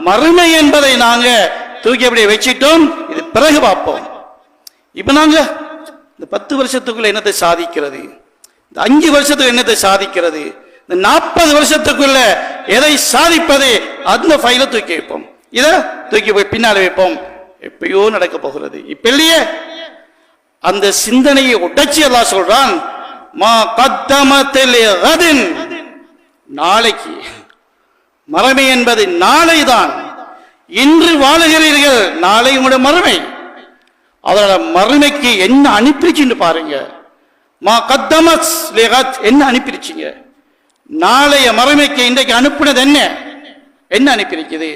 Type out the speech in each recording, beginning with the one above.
மறுமை என்பதை நாங்க தூக்கி அப்படியே வச்சிட்டோம். இது பிறகு பார்ப்போம். இப்ப நாங்க இந்த 10 வருஷத்துக்குள்ள என்னத்தை சாதிக்கிறது, இந்த 5 வருஷத்துக்கு என்னத்தை சாதிக்கிறது, இந்த 40 வருஷத்துக்குள்ள எதை சாதிப்பது, அந்த ஃபைல தூக்கி வைப்போம். இதை தூக்கி போய் பின்னால வைப்போம். எப்பயோ நடக்க போகிறது. இப்ப இல்லையே, அந்த சிந்தனையை உடைச்சி அல்லாஹ் சொல்றான், மா கத்தமத்தில் கதின், நாளைக்கு. மறுமை என்பது நாளை தான். இன்று வாழுகிறீர்கள், நாளை உங்களுடைய மறுமை. அதோட மறுமைக்கு என்ன அனுப்பிடுச்சுன்னு பாருங்க. மா கத்தமத் என்ன அனுப்பிடுச்சிங்க? நாளைய மறுமைக்கு இன்றைக்கு அனுப்புனது என்ன அனுப்பியிருக்குது?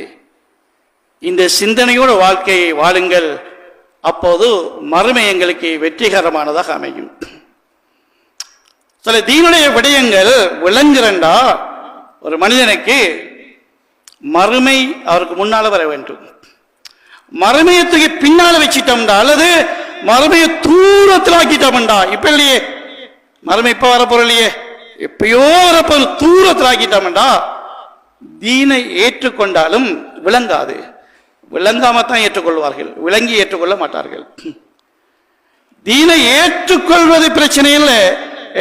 இந்த சிந்தனையோட வாழ்க்கையை வாழுங்கள். அப்போது மறுமை எங்களுக்கு வெற்றிகரமானதாக அமையும். சில தீனுடைய விடயங்கள் விளங்குறண்டா ஒரு மனிதனுக்கு மறுமை அவருக்கு முன்னால வர வேண்டும். மறுமையத்துக்கு பின்னால வச்சிட்டோம்டா, அல்லது மறுமையை தூரத்தில் ஆக்கிட்டோம்டா. இப்ப இல்லையே, மறுமை இப்ப வரப்போறலையே, எப்பயோ வரப்போ தூரத்தில் ஆக்கிட்டோம்டா, தீனை ஏற்றுக்கொண்டாலும் விளங்காது. விளங்காமத்தான் ஏற்றுக்கொள்வார்கள், விளங்கி ஏற்றுக்கொள்ள மாட்டார்கள். தீனை ஏற்றுக்கொள்வது பிரச்சனை இல்லை.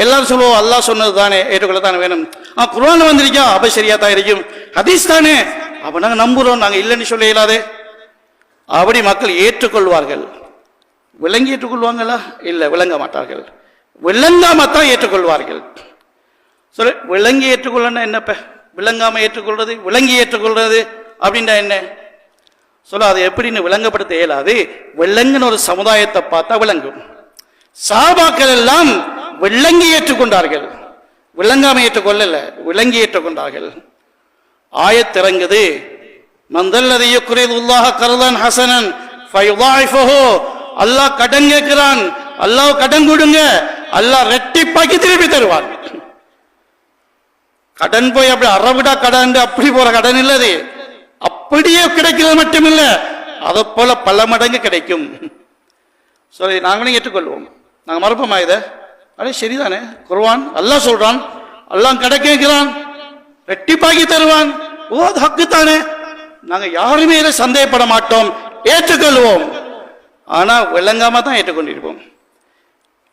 எல்லாரும் சொல்லுவோம், அல்லாஹ் சொன்னது தானே, ஏற்றுக்கொள்ள தானே வேணும். குர்ஆன் வந்திருக்கா, அப்ப சரியா தான் இருக்கும். ஹதீஸ் தானே, அப்ப நாங்க நம்புறோம், நாங்க இல்லைன்னு சொல்ல இயலாதே. அப்படி மக்கள் ஏற்றுக்கொள்வார்கள். விளங்கி ஏற்றுக்கொள்வாங்களா? இல்லை, விளங்க மாட்டார்கள். விளங்காமத்தான் ஏற்றுக்கொள்வார்கள். சொல்ல, விளங்கி ஏற்றுக்கொள்ளனா என்னப்ப? விளங்காம ஏற்றுக்கொள்றது, விளங்கி ஏற்றுக்கொள்றது அப்படின்னா என்ன சொல்ல? அது எப்படின்னு விளங்கப்படுத்த இயலாது. விளங்குன ஒரு சமுதாயத்தை பார்த்தா விளங்கும். சஹாபாக்கள் எல்லாம் விளங்கி ஏற்றுக்கொண்டார்கள், விளங்காம ஏற்றுக்கொள்ளல, விளங்கி ஏற்றுக்கொண்டார்கள். ஆயத்திறங்குது, மந்தல்லதி யுக்ரிதுல்லாஹ கர்தான் ஹஸனன் ஃபயுதாயிஃபஹு, அல்லாஹ் கடன் கேட்கிறான், அல்லாஹ் கடன் கொடுங்க, அல்லாஹ் ரெட்டிப்பாக்கி திருப்பி தருவான். கடன் போய் அப்படி அறவிடா கடன் அப்படி போற கடன் இல்லது, அப்படியே கிடைக்கிறது மட்டுமில்ல, அதை போல பல மடங்கு கிடைக்கும். சரி, நாங்களும் ஏற்றுக்கொள்வோம். நாங்கள் மறுப்போமா இதை? அடே சரிதானே, குர்ஆன் அல்லாஹ் சொல்றான், அல்லாஹ் கடன் கேட்கிறான், ரெட்டிப்பாக்கி தருவான், ஓ அது ஹக்கு தானே. நாங்க யாருமே இதை சந்தேகப்பட மாட்டோம், ஏற்றுக்கொள்வோம். ஆனா விளங்காம தான் ஏற்றுக்கொண்டிருப்போம்.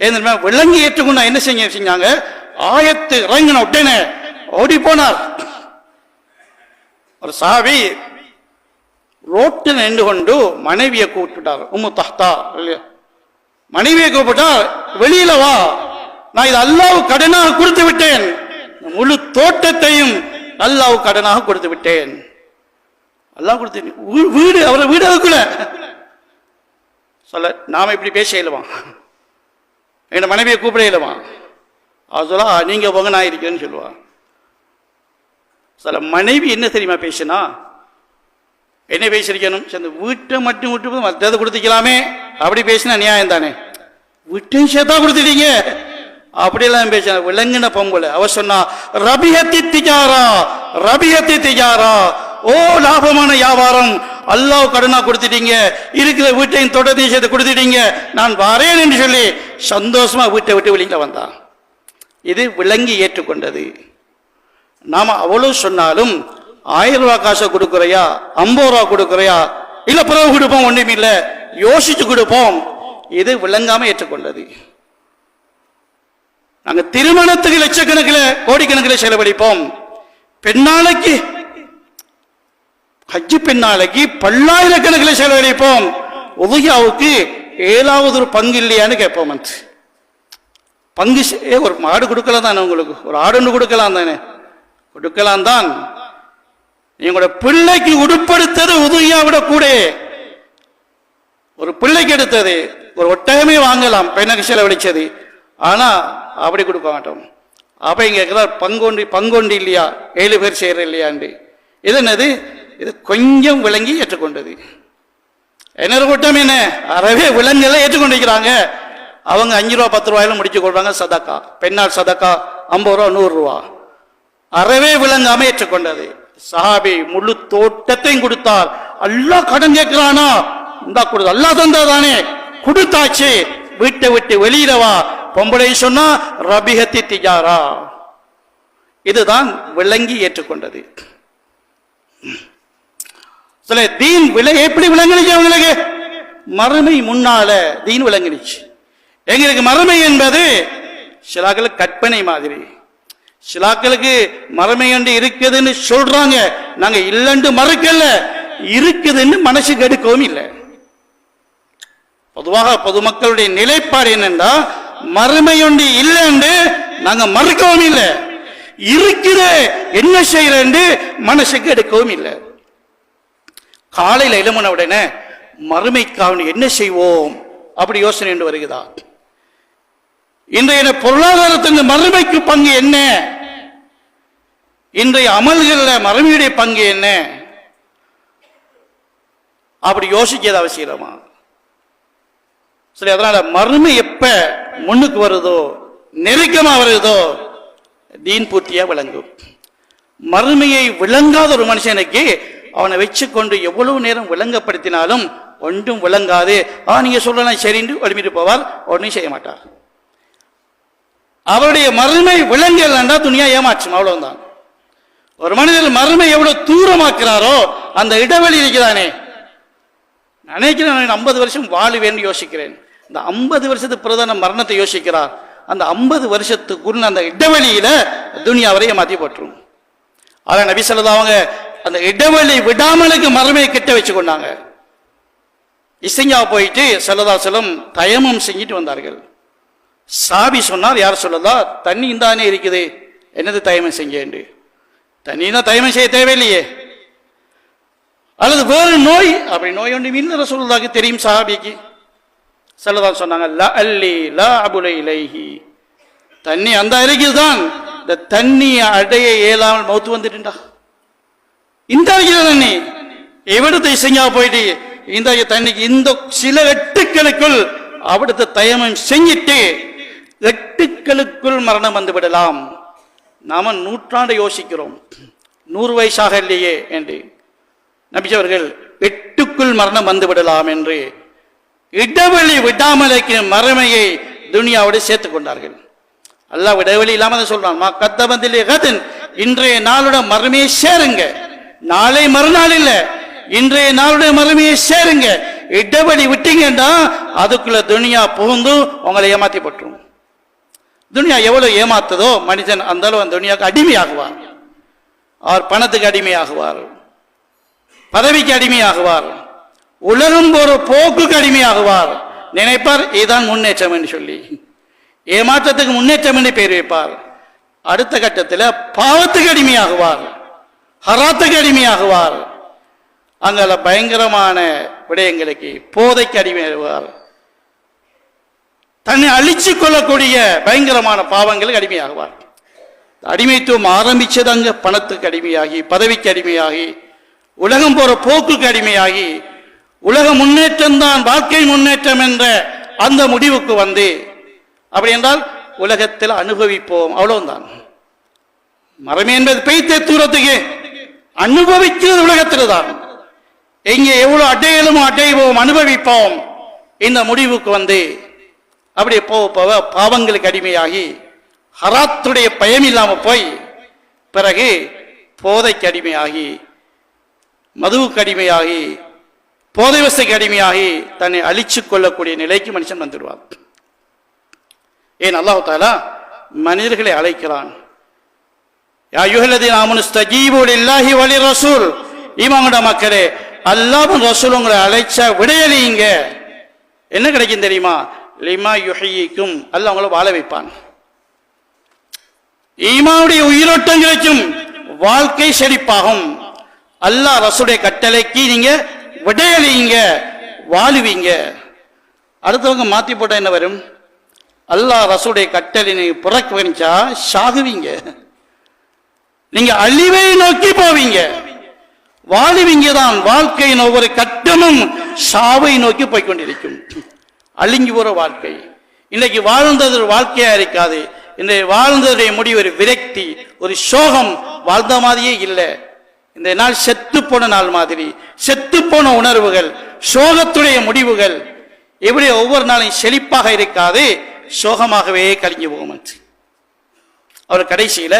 ஏன் விளங்கி ஏற்றுக்கொண்டா என்ன செஞ்சாங்க? ஆயத்து இறங்கின உடனே ஓடி போனார். ஒரு சாவி ரோட்டில் நின்று கொண்டு மனைவியை கூப்பிட்டார். உம்மு தஹ்தா மனைவியை கூப்பிட்டார், வெளியில வா, நான் இது அல்லாஹ் கடனாக கொடுத்து விட்டேன், முழு தோட்டத்தையும் அல்லாஹ் கடனாக கொடுத்து விட்டேன். அல்லாஹ் கொடுத்து வீடு, அவரை வீடு அதுக்குள்ள சொல்ல, நாம இப்படி பேச இயலுமா? என் மனைவியை கூப்பிட இயலுமா? அவர் சொல்ல, நீங்க போங்க, நான் இருக்கேன்னு சொல்லுவா. சில மனைவி என்ன தெரியுமா பேசினா, என்ன பேசிருக்கணும்? அந்த வீட்டை மட்டும் விட்டு மற்றதை கொடுத்துக்கலாமே, அப்படி பேசினா நியாயம் தானே. வீட்டையும் சேர்த்தா கொடுத்துட்டீங்க, அப்படியெல்லாம் பேச விளங்கின பொம்பளை. அவ சொன்னா, ரபியத்தி திஜாரா, ரபியத்தி திஜாரா, ஓ லாபமான வியாபாரம், அல்லாஹ் கடனா கொடுத்துட்டீங்க, இருக்கிற வீட்டையும் தோட்டத்தையும் சேர்த்து கொடுத்துட்டீங்க, நான் வரேன் என்று சொல்லி சந்தோஷமா வீட்டை விட்டு வெளியில வந்தான். இது விளங்கி ஏற்றுக்கொண்டது. நாம அவ்வளவு சொன்னாலும் 1000 ரூபாய் காசை கொடுக்குறையா, 50 ரூபா கொடுக்குறையா, இல்ல பிறகு கொடுப்போம், ஒன்றும் இல்லை யோசிச்சு கொடுப்போம், இது விளங்காம ஏற்றுக்கொண்டது. நாங்க திருமணத்துக்கு லட்சக்கணக்கில் கோடிக்கணக்கில் செலவழிப்போம். பெண்ணாளைக்கு ஹஜ்ஜு பெண்ணாளைக்கு பல்லாயிரக்கணக்கில் செலவழிப்போம். உதயாவுக்கு 7வது ஒரு பங்கு இல்லையான்னு கேட்போம். பங்கு ஒரு மாடு கொடுக்கலாம் தானே, உங்களுக்கு ஒரு ஆடு ஒன்று கொடுக்கலாம் தானே, கொடுக்கலாம் தான். நீங்களோட பிள்ளைக்கு உடுப்படுத்தது உதவியா விட கூட, ஒரு பிள்ளைக்கு எடுத்தது ஒரு ஒட்டகமே வாங்கலாம் பெண்ணுக்கு செலவழிச்சது, ஆனா அப்படி கொடுக்க மாட்டோம். அப்ப இங்க பங்கொண்டு இல்லையா, 7 பேர் செய்யற இல்லையாண்டு. இது என்னது? இது கொஞ்சம் விளங்கி ஏற்றுக்கொண்டது. என்ன கூட்டம் என்ன அறவே விலங்குகளை ஏற்றுக்கொண்டிருக்கிறாங்க. அவங்க 5 ரூபா 10 ரூபாயில முடிச்சு கொள்றாங்க சதக்கா, பெண்ணால் சதக்கா 50 ரூபா 100 ரூபா. அறவே விளங்காம ஏற்றுக்கொண்டது. சஹாபி முழு தோட்டத்தையும் கொடுத்தார். அல்லாஹ் கடன் கேட்கிறானா, இந்தா கொடுத்து அல்லாஹ் தந்தாதானே, கொடுத்தாச்சு, வீட்டை விட்டு வெளியிடவா. பொம்பளை சொன்னா ரபிஹத்தி திஜாரா. இதுதான் விளங்கி ஏற்றுக்கொண்டது. சில தீன் எப்படி விளங்கிச்சு அவங்களுக்கு? மறுமை முன்னால தீன் விளங்கிச்சு. எங்களுக்கு மறுமை என்பது சிலாக்களுக்கு கற்பனை மாதிரி. சிலாக்களுக்கு மறுமை என்று இருக்குதுன்னு சொல்றாங்க, நாங்க இல்லைன்னு மறுக்கல, இருக்குதுன்னு மனசுக்கு எடுக்கவும் இல்லை. பொதுவாக பொதுமக்களுடைய நிலைப்பாடு என்னன்னா, மறுமை ஒன்று இல்லைன்னு நாங்க மறுக்கவும் இல்லை, இருக்குது என்ன செய்யறேன்னு மனசுக்கு எடுக்கவும் இல்லை. காலையில் எழும்பின உடனே மறுமைக்காக என்ன செய்வோம் அப்படி யோசனை என்று வருகிறதா? இன்றைய பொருளாதாரத்தின் மறுமைக்கு பங்கு என்ன? இன்றைய அமல்களில் மறுமையுடைய பங்கு என்ன? அப்படி யோசிக்கிறது அவசியமா? சரி, அதனால மறுமை எப்ப முன்னுக்கு வருதோ, நெருக்கமா வருதோ, தீன் பூர்த்தியா விளங்கும். மறுமையை விளங்காத ஒரு மனுஷனுக்கு அவனை வச்சு கொண்டு எவ்வளவு நேரம் விளங்கப்படுத்தினாலும் ஒன்றும் விளங்காது. நீங்க சொல்லலாம் சரின்னு எழுப்பிட்டு போவார், ஒன்றும் செய்ய மாட்டார். அவருடைய மறுமை விளங்கலன்னா துணியா ஏமாற்றும், அவ்வளவுதான். ஒரு மனிதர் மறுமை எவ்வளவு தூரமாக்குறாரோ அந்த இடைவெளி இருக்கிறானே. நினைக்கிறேன் 50 வருஷம் வாழுவேன்னு யோசிக்கிறேன். இந்த 50 வருஷத்துக்கு பிரதான மரணத்தை யோசிக்கிறார். அந்த 50 வருஷத்துக்குள்ள அந்த இடைவெளியில துனியா வரைய மாத்தி போட்டுரும். அதான் நபி ஸல்லல்லாஹு அவங்க அந்த இடைவெளி விடாமலுக்கு மறுமையை கிட்ட வச்சு கொண்டாங்க. இஸ்திஞ்சா போயிட்டு ஸல்லல்லாஹு அலைஹி வஸல்லம் தயமம் செஞ்சுட்டு வந்தார்கள். சாபி சொன்னார், யார் சொல்லலாம், தண்ணி இந்தானே இருக்குது, என்னது தயமம் செஞ்சேன்? தண்ணி தான் தயமம் செய்ய தேவையில்லையே. அல்லது வேறு நோய், அப்படி நோய் ஒன்று இன்னும் ரசூலுல்லாஹ்க்கு தெரியும். சஹாபிக்கு ஸல்லல்லாஹு சொன்னாங்க, லா அல்லி லா அபுலை இலைஹி, தண்ணி அந்த அருகில் தான், இந்த தண்ணியை அடைய இயலாமல் மௌத்து வந்துட்டுண்டா. இந்த அருகில் தண்ணி எவிடத்தை செஞ்சா போயிட்டு இந்த தண்ணிக்கு இந்த சில எட்டுக்களுக்குள் அவிடத்தை தயமம் செஞ்சிட்டு எட்டுக்களுக்குள் மரணம் வந்து விடலாம். நாம நூற்றாண்டை யோசிக்கிறோம், 100 வயசாக இல்லையே என்று. நபிச்சவர்கள் 8க்குள் மரணம் வந்து விடலாம் என்று இடைவெளி விடாமலைக்கு மறுமையை துனியாவோடு சேர்த்துக் கொண்டார்கள். அல்லாஹ் இடைவெளி இல்லாம சொல்றான், மா கத்தபந்திலே கதன், இன்றைய நாளுடைய மறுமையை சேருங்க. நாளை மறுநாள் இல்ல, இன்றைய நாளுடைய மறுமையை சேருங்க. இடைவெளி விட்டீங்கன்னா அதுக்குள்ள துனியா புகுந்து உங்களை ஏமாத்தி போட்டுரும். துனியா எவ்வளவு ஏமாத்துதோ மனிதன் அந்த அளவு துனியாவுக்கு அடிமையாகுவார். அவர் பணத்துக்கு அடிமையாகுவார், பதவிக்கு அடிமையாகுவார், உலகம் ஒரு போக்குக்கு அடிமையாகுவார். நினைப்பார் இதுதான் முன்னேற்றம் என்று சொல்லி, ஏமாற்றத்துக்கு முன்னேற்றம் என்று பெயர் வைப்பார். அடுத்த கட்டத்தில் பாவத்துக்கு அடிமையாகுவார், ஹராத்துக்கு அடிமையாகுவார். அங்கால பயங்கரமான விடயங்களுக்கு போதைக்கு அடிமையாகுவார். தன்னை அழிச்சு கொள்ளக்கூடிய பயங்கரமான பாவங்களுக்கு அடிமையாகுவார். அடிமைத்துவம் ஆரம்பிச்சது அங்க பணத்துக்கு அடிமையாகி, பதவிக்கு அடிமையாகி, உலகம் போற போக்குக்கு அடிமையாகி, உலக முன்னேற்றம் தான் வாழ்க்கை முன்னேற்றம் என்ற அந்த முடிவுக்கு வந்து, அப்படி என்றால் உலகத்தில் அனுபவிப்போம், அவ்வளவுதான். மறுமை என்பது பெய்த தூரத்துக்கு அனுபவிக்கிறது உலகத்தில் தான். எங்கே எவ்வளவு அடையலுமோ அடைவோம், அனுபவிப்போம். இந்த முடிவுக்கு வந்து அப்படியே போக பாவங்களுக்கு அடிமையாகி ஹராத்துடைய பயம் இல்லாம போய் பிறகு போதைக்கு அடிமையாகி, மதுவுக்கு அடிமையாகி, போதை வசதிக்கு அடிமையாகி தன்னை அழிச்சு கொள்ளக்கூடிய நிலைக்கு மனுஷன் வந்துடுவார். ஏன் அல்லாஹ் தஆலா மனிதர்களை அழைக்கிறான், யா அய்யுஹல்லதீன ஆமனு ஸ்தஜீபு லில்லாஹி வலி ரசூல், ஈமான்கொண்ட மக்களே அல்லாஹ்வும் ரசூலும் உங்களை அழைச்சா விடையளிங்க. என்ன கிடைக்கும் தெரியுமா? லிமா யுஹ்யீக்கும், அல்லாஹ் உங்களை வாழ வைப்பான். ஈமானுடைய உயிரோட்டம் கிடைக்கும், வாழ்க்கை செழிப்பாகும். அல்லாஹ் ரசூலுடைய கட்டளைக்கு நீங்க விடையளிங்க, வாழுவீங்க. அடுத்தவங்க மாத்தி போட்டா என்ன வரும்? அல்லாஹ் ரசூலுடைய கட்டளை நீங்க புறக்கணிச்சா சாகுவீங்க, நீங்க அழிவை நோக்கி போவீங்க. வாழுவீங்க தான். வாழ்க்கையின் ஒவ்வொரு கட்டமும் சாவை நோக்கி போய்கொண்டிருக்கும், அழிஞ்சு போற வாழ்க்கை. இன்னைக்கு வாழ்ந்தது வாழ்க்கையா இருக்காது. இன்றைய வாழ்ந்ததுடைய முடிவு ஒரு விரக்தி, ஒரு சோகம், வாழ்ந்த மாதிரியே இல்லை. இந்த நாள் செத்து போன நாள் மாதிரி, செத்து போன உணர்வுகள், சோகத்துடைய முடிவுகள். எப்படி ஒவ்வொரு நாளும் செழிப்பாக இருக்காது, சோகமாகவே கழிஞ்சு போகும். அவர் கடைசியில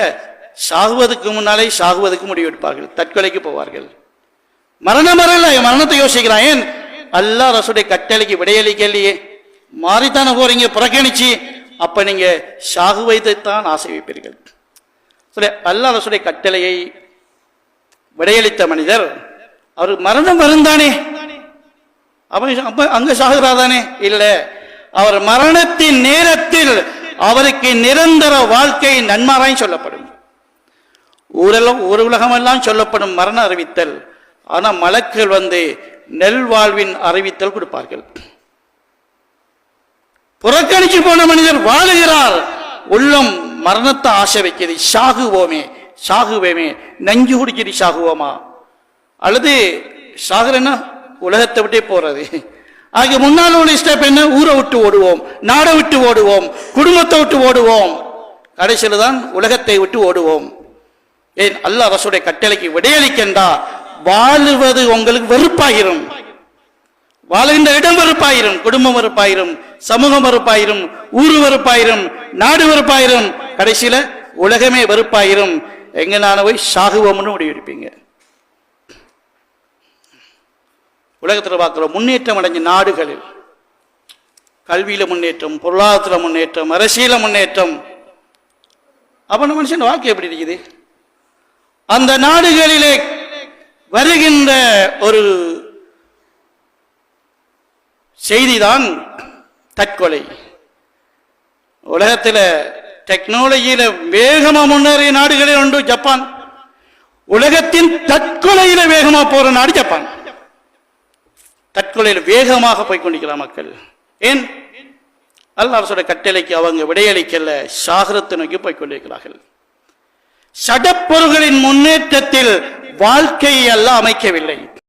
சாகுவதற்கு முன்னாலே சாகுவதற்கு முடிவெடுப்பார்கள், தற்கொலைக்கு போவார்கள். மரணம் வரல, மரணத்தை யோசிக்கிறான். ஏன்? அல்லாஹ் ரசூலுடைய கட்டளைக்கு விடையளிக்கலையே, மாறித்தானே போறீங்க புறக்கணிச்சு. அப்ப நீங்க ஷாகுவைத்தான் ஆசை வைப்பீர்கள். சரி, அல்லாஹ் ரசூலுடைய கட்டளையை விடையளித்த மனிதர் அவர் மரணம் வருந்தானே, அப்ப அங்க சாகுறாதானே? இல்ல, அவர் மரணத்தின் நேரத்தில் அவருக்கு நிரந்தர வாழ்க்கை நன்மாராய் சொல்லப்படும். ஊர் உலகமெல்லாம் சொல்லப்படும் மரண அறிவித்தல். ஆனா மலக்குகள் வந்து நெல்வாழ்வின் அறிவித்தல் கொடுப்பார்கள். புறக்கணிச்சு போன மனிதர் வாழுகிறார், உள்ளம் மரணத்தை ஆசை வைக்கிறது. சாகுவோமே சாகுவேமே, நஞ்சு குடிச்சிட்டு சாகுவோமா, அல்லது சாகுறேன்னா உலகத்தை விட்டே போறது. ஆக முன்னால் உள்ள ஸ்டெப் என்ன? ஊரை விட்டு ஓடுவோம், நாடை விட்டு ஓடுவோம், குடும்பத்தை விட்டு ஓடுவோம், கடைசியில் தான் உலகத்தை விட்டு ஓடுவோம். ஏன்? அல்லாஹ் ரசூலுடைய கட்டளைக்கு விடையளிக்கண்டா வாழுவது உங்களுக்கு வெறுப்பாயிரும், வாழுகின்ற இடம் வெறுப்பாயிரும், குடும்பம் வெறுப்பாயிரும், சமூகம் வெறுப்பாயிரும், ஊர் வெறுப்பாயிரும், நாடு வெறுப்பாயிரும், கடைசியில உலகமே வெறுப்பாயிரும். எங்க நான போய் சாகுவோம்னு முடிவெடுப்பீங்க. உலகத்தில் பார்க்கிற முன்னேற்றம் அடைஞ்ச நாடுகளில் கல்வியில முன்னேற்றம், பொருளாதாரத்தில் முன்னேற்றம், அரசியல முன்னேற்றம், அப்ப நம்ம மனுஷன் வாழ்க்கை எப்படி இருக்குது? அந்த நாடுகளிலே வருகின்ற ஒரு செய்திதான் தற்கொலை. உலகத்தில் டெக்னாலஜியில வேகமா முன்னேறிய நாடுகளில் உண்டு ஜப்பான். உலகத்தின் தற்கொலையில வேகமா போற நாடு ஜப்பான். தற்கொலையில் வேகமாக போய்கொண்டிருக்கிற மக்கள். ஏன்? அல்லாஹ் ரசூலுடைய கட்டளைக்கு அவங்க விடையளிக்கல, சாகரத்தை நோக்கி போய்கொண்டிருக்கிறார்கள். சடப்பொருள்களின் முன்னேற்றத்தில் வாழ்க்கையை எல்லாம் அமைக்கவில்லை.